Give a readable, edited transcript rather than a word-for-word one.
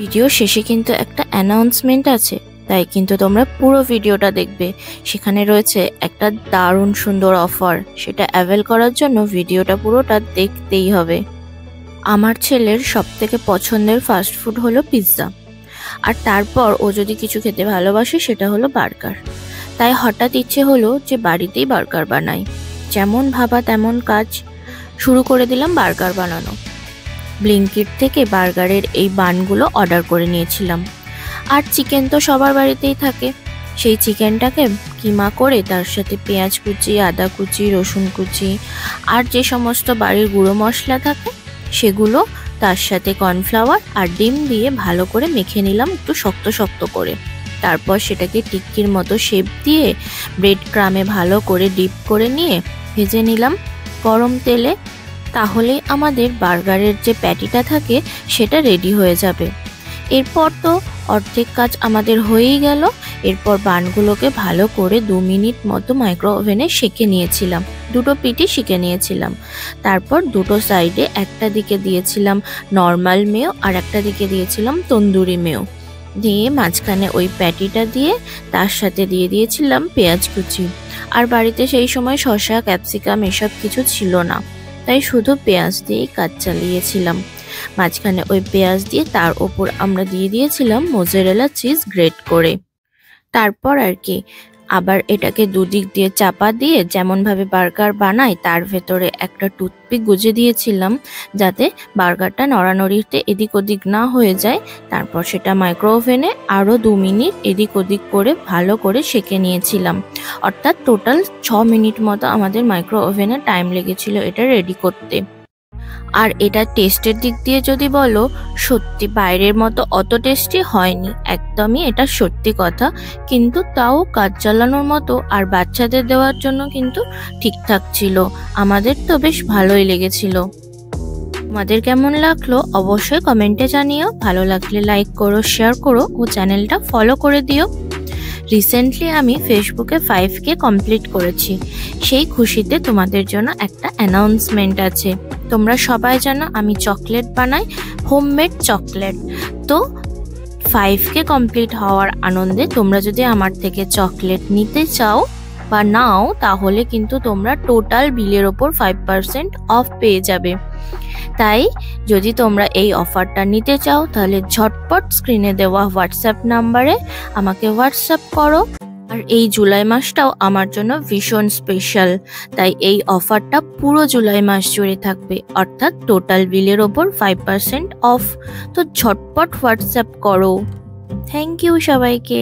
Video শেষে কিন্তু একটা অ্যানাউন্সমেন্ট আছে, তাই কিন্তু তোমরা পুরো ভিডিওটা দেখবে। সেখানে রয়েছে একটা দারুণ সুন্দর অফার, সেটা অ্যাভেল করার জন্য ভিডিওটা পুরোটা দেখতেই হবে। আমার ছেলের সবথেকে পছন্দের ফাস্ট ফুড হলো পিৎজা, আর তারপর ও যদি কিছু খেতে ভালোবাসে সেটা হলো বার্গার। তাই হঠাৎ ইচ্ছে হলো যে বাড়িতেই বার্গার বানাই। যেমন ভাবা তেমন কাজ, শুরু করে দিলাম বার্গার বানানো। ব্লিঙ্কিট থেকে বার্গারের এই বানগুলো অর্ডার করে নিয়েছিলাম। আর চিকেন তো সবার বাড়িতেই থাকে, সেই চিকেনটাকে কিমা করে তার সাথে পেঁয়াজ কুচি, আদা কুচি, রসুন কুচি আর যে সমস্ত বাড়ির গুঁড়ো মশলা থাকে সেগুলো, তার সাথে কর্নফ্লাওয়ার আর ডিম দিয়ে ভালো করে মেখে নিলাম একটু শক্ত শক্ত করে। তারপর সেটাকে টিক্কির মতো শেপ দিয়ে ব্রেড ক্রামে ভালো করে ডিপ করে নিয়ে ভেজে নিলাম গরম তেলে। তাহলেই আমাদের বার্গারের যে প্যাটিটা থাকে সেটা রেডি হয়ে যাবে। এরপর তো অর্ধেক কাজ আমাদের হয়েই গেল। এরপর বানগুলোকে ভালো করে 2 মিনিট মতো মাইক্রো ওভেনে সেঁকে নিয়েছিলাম, দুটো পিঠই সেঁকে নিয়েছিলাম। তারপর দুটো সাইডে একটা দিকে দিয়েছিলাম নর্মাল মেয়ো আর একটা দিকে দিয়েছিলাম তন্দুরি মেয়ো, দিয়ে মাঝখানে ওই প্যাটিটা দিয়ে তার সাথে দিয়ে দিয়েছিলাম পেঁয়াজ কুচি। আর বাড়িতে সেই সময় শসা, ক্যাপসিকাম এসব কিছু ছিল না, তাই শুধু পেঁয়াজ দিয়েই কাজ চালিয়েছিলাম। মাঝখানে ওই পেঁয়াজ দিয়ে তার ওপর আমরা দিয়ে দিয়েছিলাম মোজারেলা চিজ গ্রেট করে। তারপর আর কি আবার এটাকে দুদিক দিয়ে চাপা দিয়ে যেমনভাবে বার্গার বানাই তার ভেতরে একটা টুথপিক গুজে দিয়েছিলাম, যাতে বার্গারটা নড়ানড়িতে এদিক ওদিক না হয়ে যায়। তারপর সেটা মাইক্রো ওভেনে আরও 2 মিনিট এদিক ওদিক করে ভালো করে সেঁকে নিয়েছিলাম। অর্থাৎ টোটাল 6 মিনিট মতো আমাদের মাইক্রো ওভেনে টাইম লেগেছিল এটা রেডি করতে। আর এটা টেস্টের দিক দিয়ে যদি বলো, সত্যি বাইরের মতো অত টেস্টি হয়নি, একদমই এটা সত্যি কথা। কিন্তু তাও কাজ চালানোর মতো আর বাচ্চাদের দেওয়ার জন্য কিন্তু ঠিকঠাক ছিল। আমাদের তো বেশ ভালোই লেগেছিল। তোমাদের কেমন লাগলো অবশ্যই কমেন্টে জানিও। ভালো লাগলে লাইক করো, শেয়ার করো ও চ্যানেলটা ফলো করে দিও। রিসেন্টলি আমি ফেসবুকে 5K কমপ্লিট করেছি, সেই খুশিতে তোমাদের জন্য একটা অ্যানাউন্সমেন্ট আছে। তোমরা সবাই জানো আমি চকলেট বানাই, হোমমেড চকলেট। তো 5K কমপ্লিট হওয়ার আনন্দে তোমরা যদি আমার থেকে চকলেট নিতে চাও বা নাও, তাহলে কিন্তু তোমরা টোটাল বিলের ওপর 5% অফ পেয়ে যাবে। তাই যদি তোমরা এই অফারটা নিতে চাও তাহলে ঝটপট স্ক্রিনে দেওয়া হোয়াটসঅ্যাপ নাম্বারে আমাকে হোয়াটসঅ্যাপ করো। আর এই জুলাই মাসটাও আমার জন্য ভীষণ স্পেশাল, তাই এই অফারটা পুরো জুলাই মাস জুড়ে থাকবে, অর্থাৎ টোটাল বিলের ওপর 5% অফ। তো ঝটপট হোয়াটসঅ্যাপ করো। থ্যাংক ইউ সবাইকে।